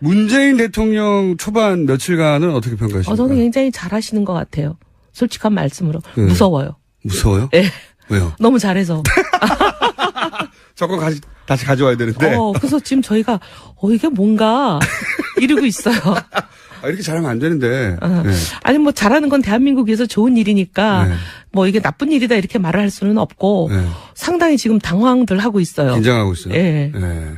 문재인 대통령 초반 며칠간은 어떻게 평가하십니까? 저는 굉장히 잘하시는 것 같아요. 솔직한 말씀으로. 네. 무서워요. 무서워요? 네. 왜요? 너무 잘해서. 저거 다시 가져와야 되는데. 그래서 지금 저희가, 이게 뭔가, 이러고 있어요. 이렇게 잘하면 안 되는데. 네. 아니, 뭐, 잘하는 건 대한민국에서 좋은 일이니까, 네. 뭐, 이게 나쁜 일이다, 이렇게 말을 할 수는 없고, 네. 상당히 지금 당황들 하고 있어요. 긴장하고 있어요. 예. 네.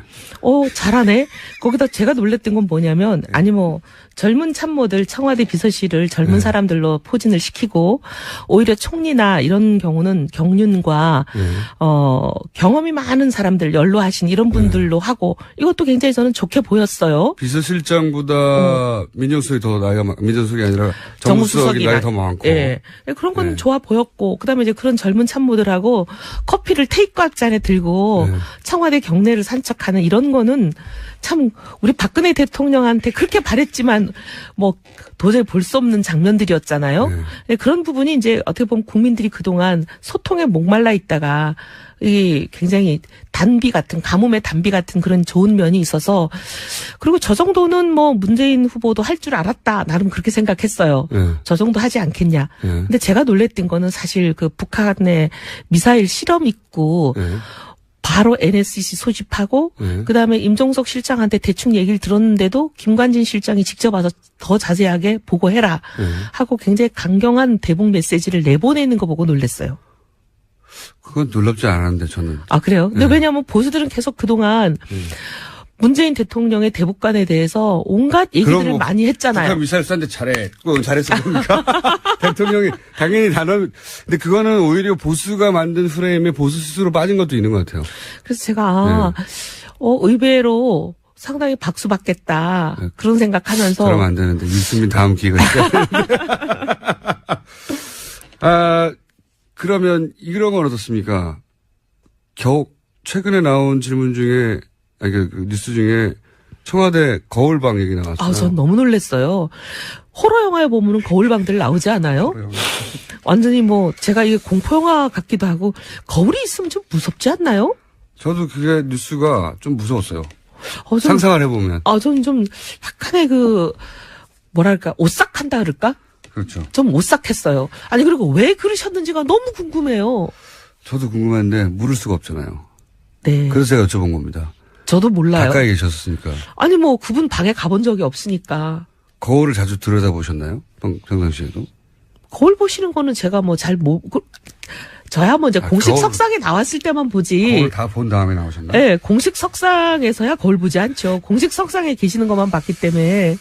잘하네. 거기다 제가 놀랬던 건 뭐냐면, 아니 뭐, 젊은 참모들 청와대 비서실을 젊은 사람들로 포진을 시키고, 오히려 총리나 이런 경우는 경륜과, 경험이 많은 사람들, 연로하신 이런 분들로 하고, 이것도 굉장히 저는 좋게 보였어요. 비서실장보다 민정수석이 더 민정수석이 아니라 정무수석이 나이 더 많고. 예. 그런 건 좋아 보였고, 그 다음에 이제 그런 젊은 참모들하고 커피를 테이크아웃 잔에 들고 청와대 경내를 산책하는 이런 거는 참 우리 박근혜 대통령한테 그렇게 바랬지만 뭐 도저히 볼 수 없는 장면들이었잖아요. 그런 부분이 이제 어떻게 보면 국민들이 그동안 소통에 목말라 있다가 이 굉장히 단비 같은 가뭄의 단비 같은 그런 좋은 면이 있어서 그리고 저 정도는 뭐 문재인 후보도 할 줄 알았다 나름 그렇게 생각했어요. 저 정도 하지 않겠냐. 근데 제가 놀랬던 거는 사실 그 북한의 미사일 실험 있고 바로 NSC 소집하고 그다음에 임종석 실장한테 대충 얘기를 들었는데도 김관진 실장이 직접 와서 더 자세하게 보고해라 하고 굉장히 강경한 대북 메시지를 내보내는 거 보고 놀랐어요. 그건 놀랍지 않았는데 저는. 아 그래요? 근데 왜냐하면 보수들은 계속 그동안 문재인 대통령의 대북관에 대해서 온갖 얘기들을 뭐 많이 했잖아요. 북한 미사일 쐈는데 잘했어 보니까 대통령이 당연히 근데 그거는 오히려 보수가 만든 프레임에 보수 스스로 빠진 것도 있는 것 같아요. 그래서 제가 의외로 상당히 박수 받겠다 그런 생각하면서. 그러면 안 되는데 유승민 다음 기회가 있어야 되는데. 그러면 이런 건 어떻습니까? 최근에 나온 질문 중에 그 뉴스 중에 청와대 거울방 얘기 나왔어요. 전 너무 놀랐어요. 호러 영화에 보면은 거울방들 나오지 않아요? 완전히 뭐 제가 이게 공포 영화 같기도 하고 거울이 있으면 좀 무섭지 않나요? 저도 그게 뉴스가 좀 무서웠어요. 상상을 해보면. 저는 좀 약간의 뭐랄까 오싹한다 그럴까? 그렇죠. 좀 오싹했어요. 아니 그리고 왜 그러셨는지가 너무 궁금해요. 저도 궁금한데 물을 수가 없잖아요. 네. 그래서 제가 여쭤본 겁니다. 저도 몰라요. 가까이 계셨으니까. 아니 뭐 그분 방에 가본 적이 없으니까. 거울을 자주 들여다보셨나요? 평상시에도? 거울 보시는 거는 제가 뭐 저야 뭐 이제 공식 석상에 나왔을 때만 보지. 거울 다 본 다음에 나오셨나요? 네, 공식 석상에서야 거울 보지 않죠. 공식 석상에 계시는 것만 봤기 때문에.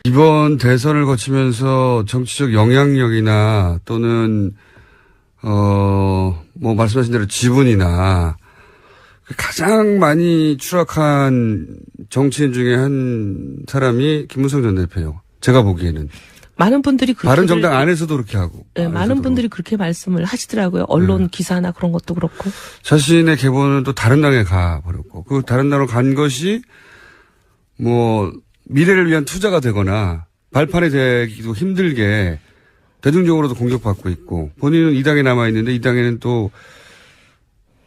이번 대선을 거치면서 정치적 영향력이나 또는 뭐 말씀하신 대로 지분이나 가장 많이 추락한 정치인 중에 한 사람이 김무성 전 대표예요. 제가 보기에는. 많은 분들이 바른정당 안에서도 그렇게 하고. 네, 많은 분들이 그렇게 말씀을 하시더라고요. 언론 기사나 그런 것도 그렇고. 자신의 계보는 또 다른 당에 가버렸고, 그 다른 당으로 간 것이 뭐 미래를 위한 투자가 되거나 발판이 되기도 힘들게 대중적으로도 공격받고 있고, 본인은 이 당에 남아있는데 이 당에는 또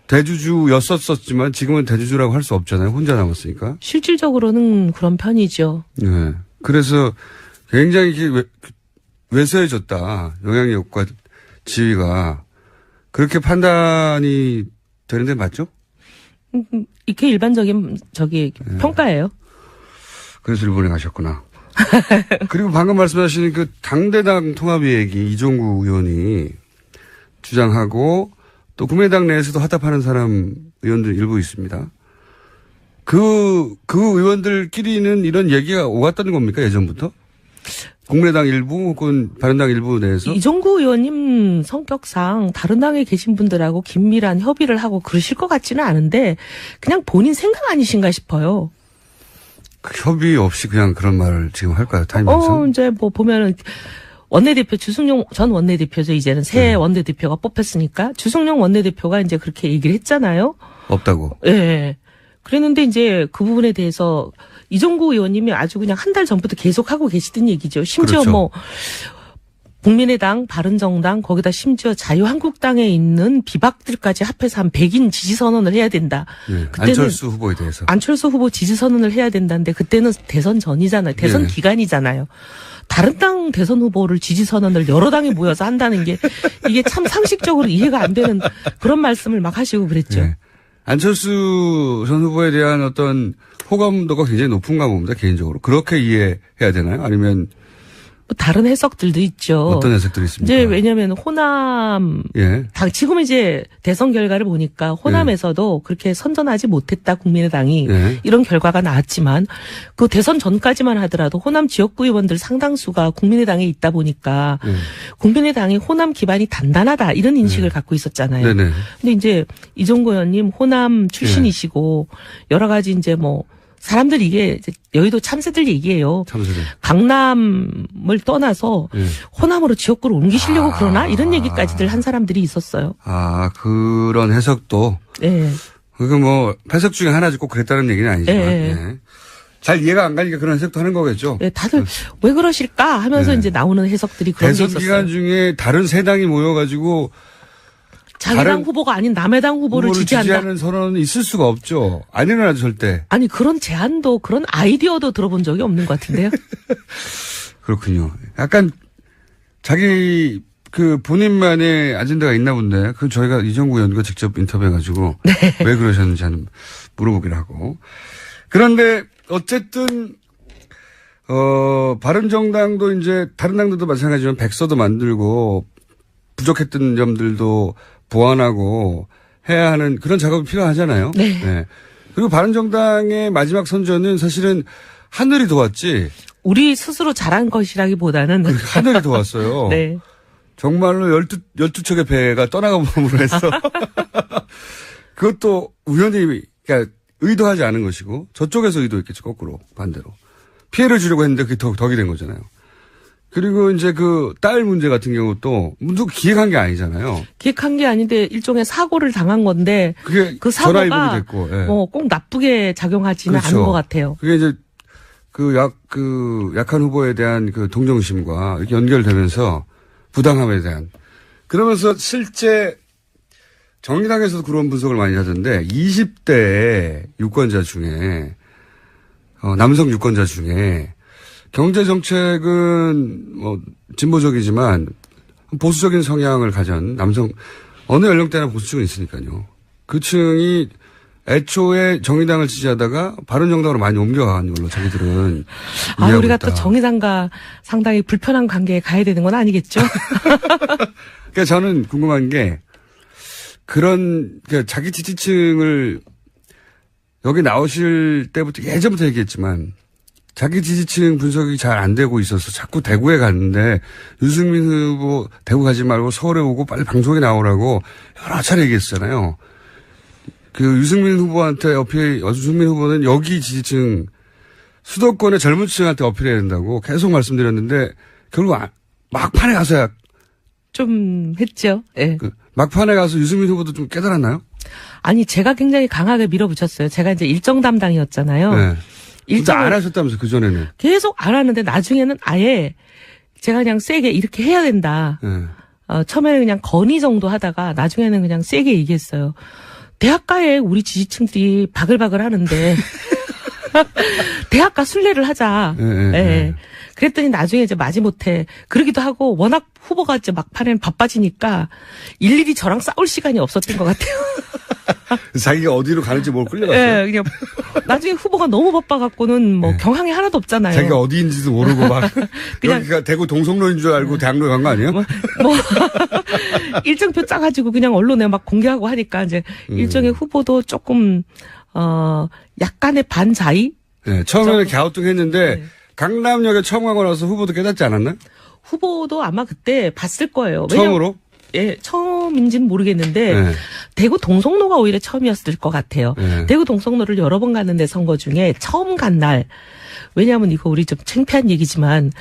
대주주였었지만 지금은 대주주라고 할 수 없잖아요. 혼자 남았으니까. 실질적으로는 그런 편이죠. 네. 그래서 굉장히 왜소해졌다. 영향력과 지위가. 그렇게 판단이 되는데 맞죠? 이게 일반적인 평가예요. 그래서 일본에 가셨구나. 그리고 방금 말씀하신 그 당대당 통합 얘기 이종구 의원이 주장하고 또 국민의당 내에서도 화답하는 사람 의원들 일부 있습니다. 그 의원들끼리는 이런 얘기가 오갔다는 겁니까? 예전부터? 국민의당 일부 혹은 바른당 일부 내에서? 이종구 의원님 성격상 다른 당에 계신 분들하고 긴밀한 협의를 하고 그러실 것 같지는 않은데 그냥 본인 생각 아니신가 싶어요. 협의 없이 그냥 그런 말을 지금 할까요? 타임에서? 이제 뭐 보면은 원내대표 주승용 전 원내대표죠. 이제는 새 원내대표가 뽑혔으니까 주승용 원내대표가 이제 그렇게 얘기를 했잖아요. 없다고. 예. 네. 그랬는데 이제 그 부분에 대해서 이종구 의원님이 아주 그냥 한 달 전부터 계속 하고 계시던 얘기죠. 심지어 그렇죠. 뭐 국민의당, 바른정당, 거기다 심지어 자유한국당에 있는 비박들까지 합해서 한 100인 지지선언을 해야 된다. 네, 그때는 안철수 후보에 대해서. 안철수 후보 지지선언을 해야 된다는데 그때는 대선 전이잖아요. 대선 네. 기간이잖아요. 다른 당 대선 후보를 지지선언을 여러 당이 모여서 한다는 게 이게 참 상식적으로 이해가 안 되는 그런 말씀을 막 하시고 그랬죠. 네. 안철수 전 후보에 대한 어떤 호감도가 굉장히 높은가 봅니다. 개인적으로. 그렇게 이해해야 되나요? 아니면 뭐 다른 해석들도 있죠. 어떤 해석들이 있습니까? 이제 왜냐하면 호남 예. 지금 이제 대선 결과를 보니까 호남에서도 그렇게 선전하지 못했다 국민의당이 예. 이런 결과가 나왔지만 그 대선 전까지만 하더라도 호남 지역구 의원들 상당수가 국민의당에 있다 보니까 예. 국민의당이 호남 기반이 단단하다 이런 인식을 갖고 있었잖아요. 네네. 근데 이제 이종구 의원님 호남 출신이시고 여러 가지 이제 뭐 사람들 이게 이제 여의도 참새들 얘기예요. 참새들. 강남을 떠나서 예. 호남으로 지역구를 옮기시려고 그러나 이런 얘기까지들 한 사람들이 있었어요. 아, 그런 해석도. 네. 그거 뭐, 해석 중에 하나지 꼭 그랬다는 얘기는 아니지만. 예. 예. 잘 이해가 안 가니까 그런 해석도 하는 거겠죠. 네, 다들 왜 그러실까 하면서 네. 이제 나오는 해석들이 그런 게 대선 있었어요. 기간 중에 다른 세 당이 모여가지고 자기 다른 당 후보가 아닌 남의 당 후보를 지지한다. 지지하는 선언은 있을 수가 없죠. 안 일어나죠, 절대. 아니 그런 제안도 그런 아이디어도 들어본 적이 없는 것 같은데요. 그렇군요. 약간 자기 그 본인만의 아젠다가 있나 본데 그 저희가 이정구 의원과 직접 인터뷰해가지고 왜 그러셨는지 한번 물어보기로 하고. 그런데 어쨌든 바른정당도 이제 다른 당들도 마찬가지지만 백서도 만들고 부족했던 점들도 보완하고 해야 하는 그런 작업이 필요하잖아요. 네. 네. 그리고 바른정당의 마지막 선전은 사실은 하늘이 도왔지. 우리 스스로 잘한 것이라기보다는 하늘이 도왔어요. 네. 정말로 12척의 배가 떠나감으로 해서 그것도 우연히 그러니까 의도하지 않은 것이고 저쪽에서 의도했겠죠. 거꾸로 반대로. 피해를 주려고 했는데 그게 덕이 된 거잖아요. 그리고 이제 그 딸 문제 같은 경우도 누구 기획한 게 아니잖아요. 기획한 게 아닌데 일종의 사고를 당한 건데 그게 그 전화위복이 사고가 됐고, 예. 뭐 꼭 나쁘게 작용하지는 그렇죠. 않은 것 같아요. 그게 이제 그 약한 후보에 대한 그 동정심과 이렇게 연결되면서 부당함에 대한 그러면서 실제 정의당에서도 그런 분석을 많이 하던데 20대 유권자 중에 남성 유권자 중에 경제 정책은 뭐 진보적이지만 보수적인 성향을 가진 남성 어느 연령대나 보수층은 있으니까요. 그 층이 애초에 정의당을 지지하다가 바른정당으로 많이 옮겨간 걸로 자기들은 이해하고 우리가 있다. 또 정의당과 상당히 불편한 관계에 가야 되는 건 아니겠죠? 그러니까 저는 궁금한 게 그런 그러니까 자기 지지층을 여기 나오실 때부터 예전부터 얘기했지만 자기 지지층 분석이 잘 안 되고 있어서 자꾸 대구에 갔는데 유승민 후보 대구 가지 말고 서울에 오고 빨리 방송에 나오라고 여러 차례 얘기했잖아요. 그 유승민 후보한테 유승민 후보는 여기 지지층 수도권의 젊은 층한테 어필해야 된다고 계속 말씀드렸는데 결국 막판에 가서야 좀 했죠. 예. 막판에 가서 유승민 후보도 좀 깨달았나요? 아니 제가 굉장히 강하게 밀어붙였어요. 제가 이제 일정 담당이었잖아요. 네. 진짜 일정을 안 하셨다면서 그전에는. 계속 안 하는데 나중에는 아예 제가 그냥 세게 이렇게 해야 된다. 네. 처음에는 그냥 건의 정도 하다가 나중에는 그냥 세게 얘기했어요. 대학가에 우리 지지층들이 바글바글 하는데 대학가 순례를 하자. 예. 그랬더니 나중에 이제 마지못해 그러기도 하고 워낙 후보가 이제 막판에는 바빠지니까 일일이 저랑 싸울 시간이 없었던 것 같아요. 자기가 어디로 가는지 뭘 끌려갔어요. 예, 그냥 나중에 후보가 너무 바빠갖고는 뭐 경황이 하나도 없잖아요. 자기가 어디인지도 모르고 막 그냥 여기가 대구 동성로인 줄 알고 대학로 간 거 아니에요? 뭐 일정표 짜가지고 그냥 언론에 막 공개하고 하니까 이제 일정의 후보도 조금 약간의 반자의. 네, 처음에는 갸우뚱했는데 강남역에 처음 가고 나서 후보도 깨닫지 않았나요? 후보도 아마 그때 봤을 거예요. 처음으로? 예, 처음인지는 모르겠는데 네. 대구 동성로가 오히려 처음이었을 것 같아요. 네. 대구 동성로를 여러 번 갔는데 선거 중에 처음 간 날 왜냐하면 이거 우리 좀 창피한 얘기지만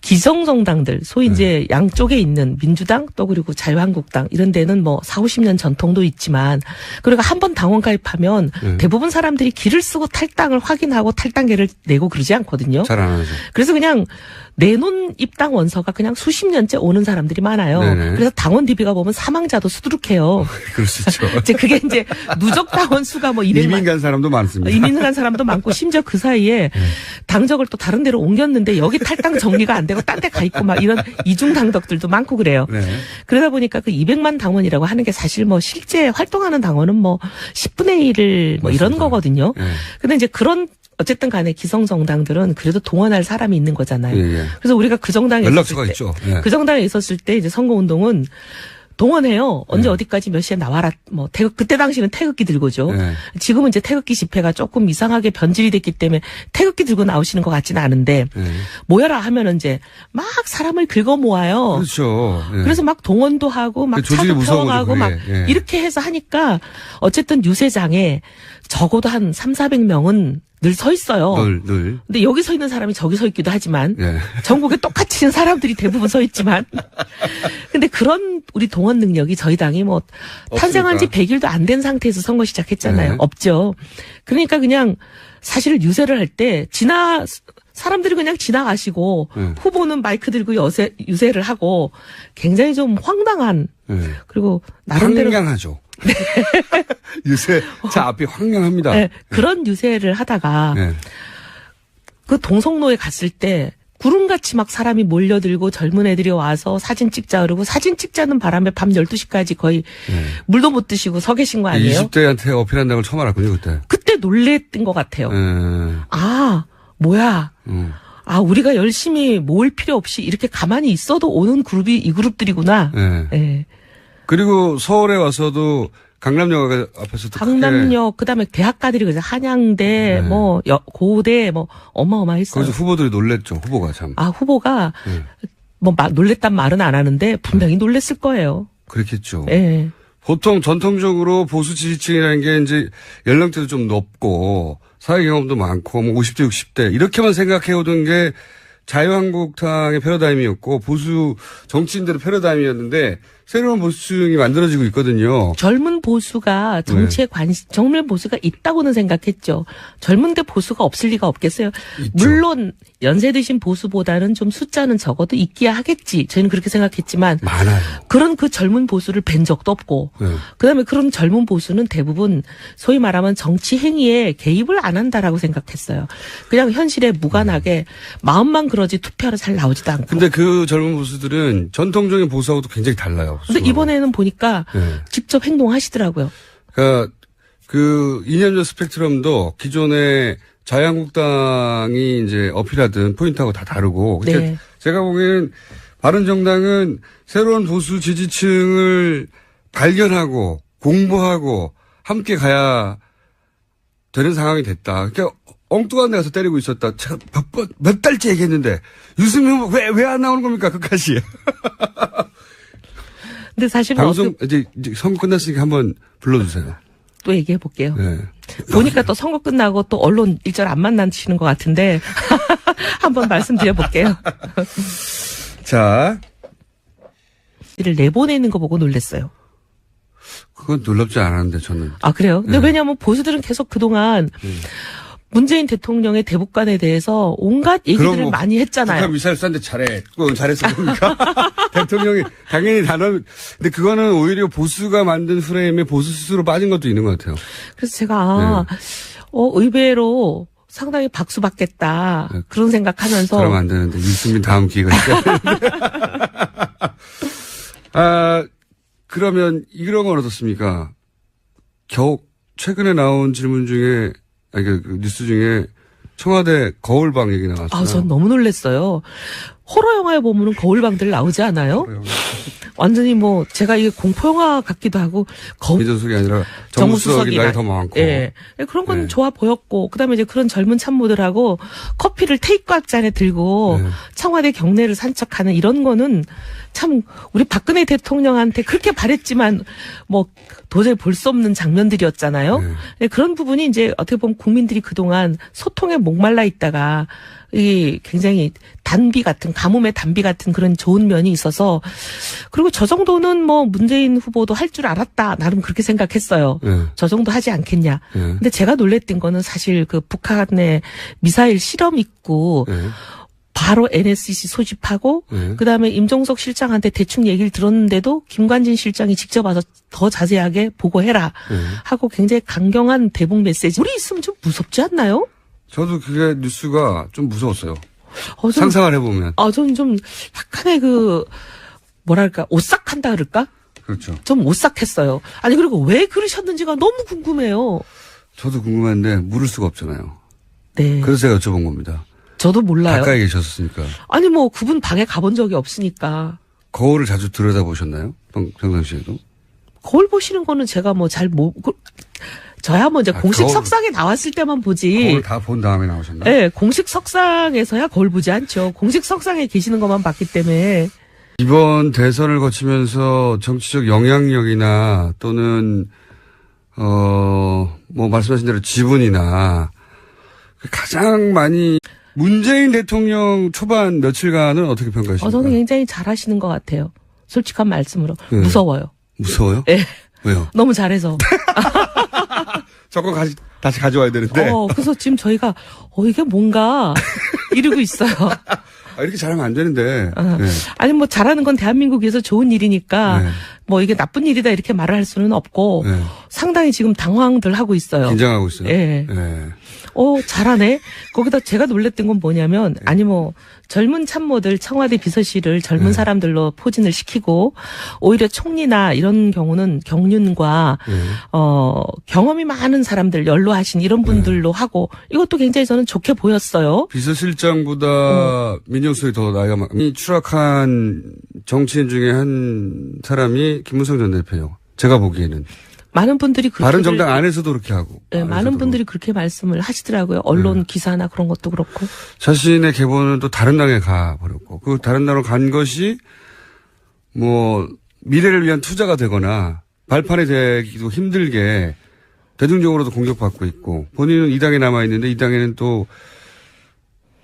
기성정당들, 소위 이제 양쪽에 있는 민주당 또 그리고 자유한국당 이런 데는 뭐 40, 50년 전통도 있지만 그리고 한 번 당원 가입하면 대부분 사람들이 길을 쓰고 탈당을 확인하고 탈당계를 내고 그러지 않거든요. 잘 안 하죠. 그래서 그냥 내놓은 입당 원서가 그냥 수십 년째 오는 사람들이 많아요. 네네. 그래서 당원 DB가 보면 사망자도 수두룩해요. 그럴 수 있죠. 이제 그게 이제 누적 당원 수가 뭐 200만. 이민 간 사람도 많습니다. 이민 간 사람도 많고 심지어 그 사이에 당적을 또 다른 데로 옮겼는데 여기 탈당 정리가 안 되고 딴 데 가 있고 막 이런 이중 당덕들도 많고 그래요. 네. 그러다 보니까 그 200만 당원이라고 하는 게 사실 뭐 실제 활동하는 당원은 뭐 10분의 1을 뭐 이런 맞습니다. 거거든요. 네. 근데 이제 그런 어쨌든 간에 기성정당들은 그래도 동원할 사람이 있는 거잖아요. 예, 예. 그래서 우리가 그 정당에 연락처가 있었을 때, 있죠. 예. 그 정당에 있었을 때 이제 선거운동은 동원해요. 언제 어디까지 몇 시에 나와라. 뭐 그때 당시는 태극기 들고죠. 네. 지금은 이제 태극기 집회가 조금 이상하게 변질이 됐기 때문에 태극기 들고 나오시는 것 같지는 않은데 예. 모여라 하면은 이제 막 사람을 긁어 모아요. 그렇죠. 예. 그래서 막 동원도 하고 막 그 조직이 차도 무서운 태워가고 거죠, 막 그게. 예. 이렇게 해서 하니까 어쨌든 유세장에 적어도 한 3, 400명은 늘 서 있어요. 늘. 근데 여기 서 있는 사람이 저기 서 있기도 하지만 예. 전국에 똑같이 있는 사람들이 대부분 서 있지만 근데 그런 우리 동원 능력이 저희 당이 뭐 탄생한 지 100일도 안 된 상태에서 선거 시작했잖아요. 네. 없죠. 그러니까 그냥 사실 유세를 할 때 사람들이 그냥 지나가시고 후보는 마이크 들고 유세를 하고 굉장히 좀 황당한 예. 그리고 나름대로 황량하죠. 유세 자 앞이 황량합니다. 네, 그런 유세를 하다가 예. 그 동성로에 갔을 때 구름같이 막 사람이 몰려들고 젊은 애들이 와서 사진 찍자 그러고 사진 찍자는 바람에 밤 12시까지 거의 물도 못 드시고 서 계신 거 아니에요? 20대한테 어필한다는 걸 처음 알았군요, 그때. 그때 놀랬던 것 같아요. 예. 아, 뭐야. 아, 우리가 열심히 모을 필요 없이 이렇게 가만히 있어도 오는 그룹이 이 그룹들이구나. 예. 예. 그리고 서울에 와서도 강남역 앞에서도 강남역, 그 다음에 대학가들이 그죠. 한양대, 뭐, 고대, 뭐, 어마어마했어요. 거기서 후보들이 놀랬죠, 후보가 참. 아, 후보가, 뭐, 놀랬단 말은 안 하는데, 분명히 놀랬을 거예요. 그렇겠죠. 예. 보통 전통적으로 보수 지지층이라는 게 이제 연령대도 좀 높고, 사회 경험도 많고, 뭐 50대, 60대, 이렇게만 생각해 오던 게 자유한국당의 패러다임이었고, 보수 정치인들의 패러다임이었는데, 새로운 보수층이 만들어지고 있거든요. 젊은 보수가 정치에 젊은 보수가 있다고는 생각했죠. 젊은데 보수가 없을 리가 없겠어요. 있죠. 물론 연세 드신 보수보다는 좀 숫자는 적어도 있기야 하겠지. 저희는 그렇게 생각했지만 많아요. 그런 그 젊은 보수를 뵌 적도 없고 그다음에 그런 젊은 보수는 대부분 소위 말하면 정치 행위에 개입을 안 한다라고 생각했어요. 그냥 현실에 무관하게 마음만 그러지 투표하러 잘 나오지도 않고. 근데 그 젊은 보수들은 전통적인 보수하고도 굉장히 달라요. 근데 이번에는 보니까 직접 행동하시더라고요. 그러니까 그 이념적 스펙트럼도 기존의 자유한국당이 이제 어필하던 포인트하고 다 다르고. 그러니까 네. 제가 보기에는 바른정당은 새로운 보수 지지층을 발견하고 공부하고 함께 가야 되는 상황이 됐다. 그러니까 엉뚱한 데 가서 때리고 있었다. 제가 몇 달째 얘기했는데 유승민 후보 왜 안 나오는 겁니까? 끝까지. 근데 사실 방송 이제 선거 끝났으니까 한번 불러주세요. 또 얘기해 볼게요. 네. 보니까 또 선거 끝나고 또 언론 일절 안 만나시는 것 같은데 한번 말씀드려 볼게요. 자, 이를 내보내는 거 보고 놀랐어요. 그건 놀랍지 않았는데 저는. 아 그래요? 근데 왜냐하면 보수들은 계속 그동안 문재인 대통령의 대북관에 대해서 온갖 얘기들을 뭐 많이 했잖아요. 북한 미사일 쐈는데 잘했어 그러니까 대통령이 당연히 근데 그거는 오히려 보수가 만든 프레임에 보수 스스로 빠진 것도 있는 것 같아요. 그래서 제가 의외로 상당히 박수 받겠다 그런 생각하면서. 그러면 안 되는데 유승민 다음 기회가 있어야 되는데. 아 그러면 이런 건 어떻습니까? 최근에 나온 질문 중에 그 뉴스 중에 청와대 거울방 얘기 나왔어요. 아, 전 너무 놀랐어요. 호러 영화에 보면은 거울방들 나오지 않아요? 완전히 뭐 제가 이게 공포 영화 같기도 하고 민정수석이 아니라 정무수석이 나이 더 많고. 예. 그런 건 좋아 보였고 그다음에 이제 그런 젊은 참모들하고 커피를 테이크아웃 잔에 들고 청와대 경내를 산책하는 이런 거는 참 우리 박근혜 대통령한테 그렇게 바랬지만 뭐 도저히 볼 수 없는 장면들이었잖아요. 그런 부분이 이제 어떻게 보면 국민들이 그동안 소통에 목말라 있다가 이 굉장히 가뭄의 단비 같은 그런 좋은 면이 있어서 그리고 저 정도는 뭐 문재인 후보도 할 줄 알았다. 나름 그렇게 생각했어요. 네. 저 정도 하지 않겠냐. 네. 근데 제가 놀랬던 거는 사실 그 북한의 미사일 실험 있고 네. 바로 NSC 소집하고 네. 그다음에 임종석 실장한테 대충 얘기를 들었는데도 김관진 실장이 직접 와서 더 자세하게 보고해라 네. 하고 굉장히 강경한 대북 메시지. 우리 있으면 좀 무섭지 않나요? 저도 그게 뉴스가 좀 무서웠어요. 좀, 상상을 해보면. 저는 좀 약간의 뭐랄까, 오싹한다 그럴까? 그렇죠. 좀 오싹했어요. 아니, 그리고 왜 그러셨는지가 너무 궁금해요. 저도 궁금한데 물을 수가 없잖아요. 네. 그래서 제가 여쭤본 겁니다. 저도 몰라요. 가까이 계셨으니까. 아니, 뭐, 그분 방에 가본 적이 없으니까. 거울을 자주 들여다보셨나요? 평상시에도? 거울 보시는 거는 제가 뭐 저야 뭐 이제 공식 거울. 석상에 나왔을 때만 보지. 거울 다 본 다음에 나오셨나요? 네, 공식 석상에서야 거울 보지 않죠. 공식 석상에 계시는 것만 봤기 때문에. 이번 대선을 거치면서 정치적 영향력이나 또는 뭐 말씀하신 대로 지분이나 가장 많이 문재인 대통령 초반 며칠간은 어떻게 평가하십니까? 저는 굉장히 잘하시는 것 같아요. 솔직한 말씀으로. 네. 무서워요. 무서워요? 네. 왜요? 너무 잘해서. 저거 다시 가져와야 되는데. 그래서 지금 저희가 이게 뭔가 이러고 있어요. 이렇게 잘하면 안 되는데. 네. 아니 뭐 잘하는 건 대한민국에서 좋은 일이니까 네. 뭐 이게 나쁜 일이다 이렇게 말을 할 수는 없고 네. 상당히 지금 당황들 하고 있어요. 긴장하고 있어요. 네. 네. 잘하네. 거기다 제가 놀랬던 건 뭐냐면, 아니 뭐, 젊은 참모들 청와대 비서실을 젊은 네. 사람들로 포진을 시키고, 오히려 총리나 이런 경우는 경륜과, 네. 경험이 많은 사람들, 연로하신 이런 분들로 하고, 이것도 굉장히 저는 좋게 보였어요. 비서실장보다 민정수석이 더 나이가 많이 추락한 정치인 중에 한 사람이 김무성 전 대표예요. 제가 보기에는. 많은 분들이 그렇게. 바른정당 안에서도 그렇게 하고. 네, 많은 분들이 그렇게 말씀을 하시더라고요. 언론 기사나 그런 것도 그렇고. 자신의 계보는 또 다른 당에 가버렸고, 그 다른 당으로 간 것이 뭐 미래를 위한 투자가 되거나 발판이 되기도 힘들게 대중적으로도 공격받고 있고, 본인은 이 당에 남아있는데 이 당에는 또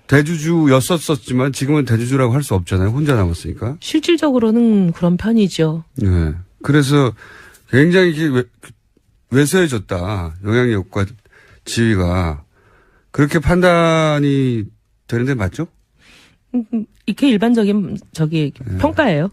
대주주였었지만 지금은 대주주라고 할 수 없잖아요. 혼자 남았으니까. 실질적으로는 그런 편이죠. 네. 그래서 굉장히 외소해졌다. 영향력과 지위가. 그렇게 판단이 되는데 맞죠? 이게 일반적인 평가예요.